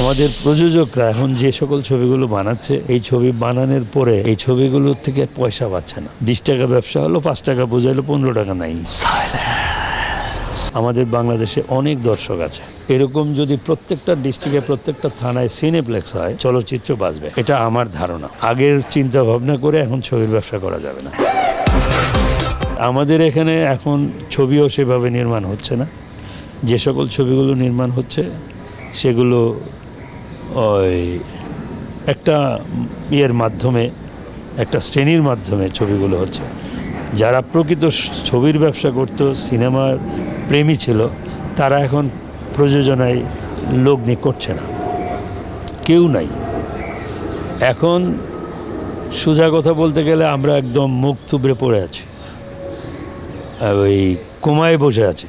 আমাদের প্রযোজকরা এখন যে সকল ছবিগুলো বানাচ্ছে, এই ছবি বানানোর পরে এই ছবিগুলোর থেকে পয়সা পাচ্ছে না। 20 টাকা ব্যবসা হলো, 5 টাকা বোঝাইলো, 15 টাকা নাই। আমাদের বাংলাদেশে অনেক দর্শক আছে। এরকম যদি প্রত্যেকটা ডিস্ট্রিক্টে, প্রত্যেকটা থানায় সিনেপ্লেক্স হয়, চলচ্চিত্র বাঁচবে, এটা আমার ধারণা। আগের চিন্তা ভাবনা করে এখন ছবির ব্যবসা করা যাবে না। আমাদের এখানে এখন ছবিও সেভাবে নির্মাণ হচ্ছে না। যে সকল ছবিগুলো নির্মাণ হচ্ছে সেগুলো ওই একটা ইয়ের মাধ্যমে, একটা শ্রেণীর মাধ্যমে ছবিগুলো হচ্ছে। যারা প্রকৃত ছবির ব্যবসা করতো, সিনেমার প্রেমী ছিল, তারা এখন প্রযোজনায় লগ্নি করছে না, কেউ নাই। এখন সোজা কথা বলতে গেলে আমরা একদম মুখ থুবড়ে পড়ে আছি, ওই কোমায় বসে আছি।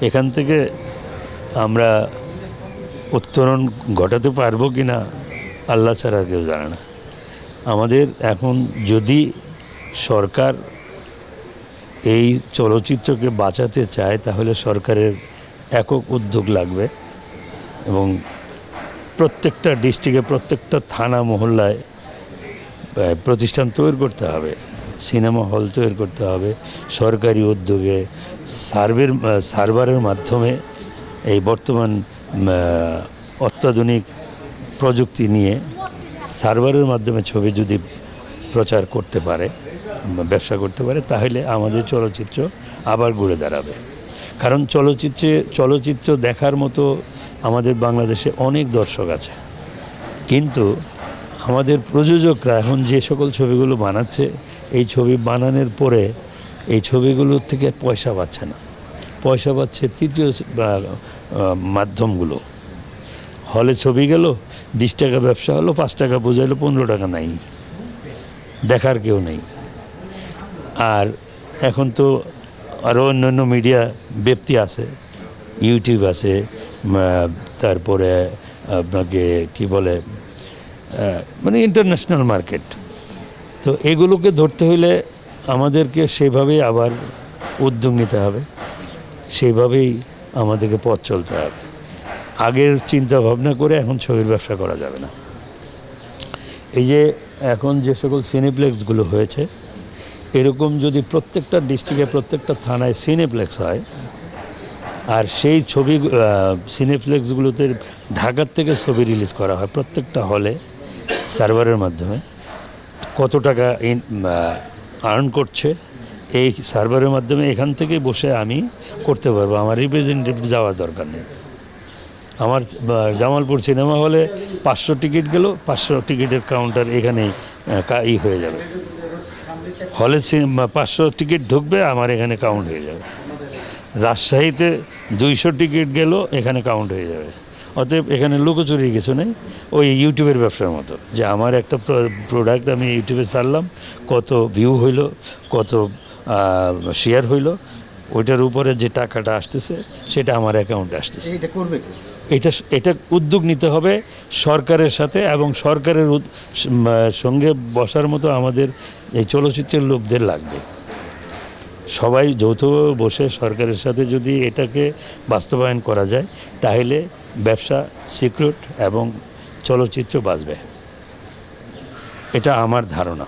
এখান থেকে আমরা উত্তরণ ঘটাতে পারবো কি না আল্লাহ ছাড়া কেউ জানে না। আমাদের এখন যদি সরকার এই চলচ্চিত্রকে বাঁচাতে চায়, তাহলে সরকারের একক উদ্যোগ লাগবে এবং প্রত্যেকটা ডিস্ট্রিক্টে, প্রত্যেকটা থানা মহল্লায় প্রতিষ্ঠান তৈরি করতে হবে, সিনেমা হল তৈরি করতে হবে। সরকারি উদ্যোগে সার্ভারের মাধ্যমে এই বর্তমান অত্যাধুনিক প্রযুক্তি নিয়ে সার্ভারের মাধ্যমে ছবি যদি প্রচার করতে পারে, ব্যবসা করতে পারে, তাহলে আমাদের চলচ্চিত্র আবার ঘুরে দাঁড়াবে। কারণ চলচ্চিত্র দেখার মতো আমাদের বাংলাদেশে অনেক দর্শক আছে, কিন্তু আমাদের প্রযোজকরা এখন যে সকল ছবিগুলো বানাচ্ছে, এই ছবি বানানোর পরে এই ছবিগুলোর থেকে পয়সা পাচ্ছে না। পয়সা পাচ্ছে তৃতীয় মাধ্যমগুলো। হলে ছবি গেল, 20 টাকা ব্যবসা হলো, 5 টাকা বোঝাইলো, 15 টাকা নাই, দেখার কেউ নেই। আর এখন তো আরও অন্যান্য মিডিয়া ব্যক্তি আছে, ইউটিউব আছে, তারপরে আপনাকে কি বলে, মানে ইন্টারন্যাশনাল মার্কেট। তো এগুলোকে ধরতে হলে আমাদেরকে সেভাবেই আবার উদ্যোগ নিতে হবে, সেইভাবেই আমাদেরকে পথ চলতে হবে। আগের চিন্তা ভাবনা করে এখন ছবির ব্যবসা করা যাবে না। এই যে এখন যে সকল সিনেপ্লেক্সগুলো হয়েছে, এরকম যদি প্রত্যেকটা ডিস্ট্রিক্টে, প্রত্যেকটা থানায় সিনেপ্লেক্স হয়, আর সেই ছবি সিনেপ্লেক্সগুলোতে ঢাকার থেকে ছবি রিলিজ করা হয় প্রত্যেকটা হলে সার্ভারের মাধ্যমে, কত টাকা আর্ন করছে এই সার্ভারের মাধ্যমে, এখান থেকে বসে আমি করতে পারবো, আমার রিপ্রেজেন্টেটিভ যাওয়ার দরকার নেই। আমার জামালপুর সিনেমা হলে 500 টিকিট গেল, 500 টিকিটের কাউন্টার এখানেই হয়ে যাবে। হলে 500 টিকিট ঢুকবে, আমার এখানে কাউন্ট হয়ে যাবে। রাজশাহীতে 200 টিকিট গেল, এখানে কাউন্ট হয়ে যাবে। অতএব এখানে লুকোচুরি কিছু নেই। ওই ইউটিউবের ব্যবসার মতো, যে আমার একটা প্রোডাক্ট আমি ইউটিউবে ছাড়লাম, কত ভিউ হইল, কত শেয়ার হইল, ওইটার উপরে যে টাকাটা আসতেছে সেটা আমার অ্যাকাউন্টে আসতেছে। এটা উদ্যোগ নিতে হবে সরকারের সাথে, এবং সরকারের সঙ্গে বসার মতো আমাদের এই চলচ্চিত্রের লোকদের লাগবে। সবাই যৌথভাবে বসে সরকারের সাথে যদি এটাকে বাস্তবায়ন করা যায়, তাহলে ব্যবসা সিকিউর এবং চলচ্চিত্র বাঁচবে, এটা আমার ধারণা।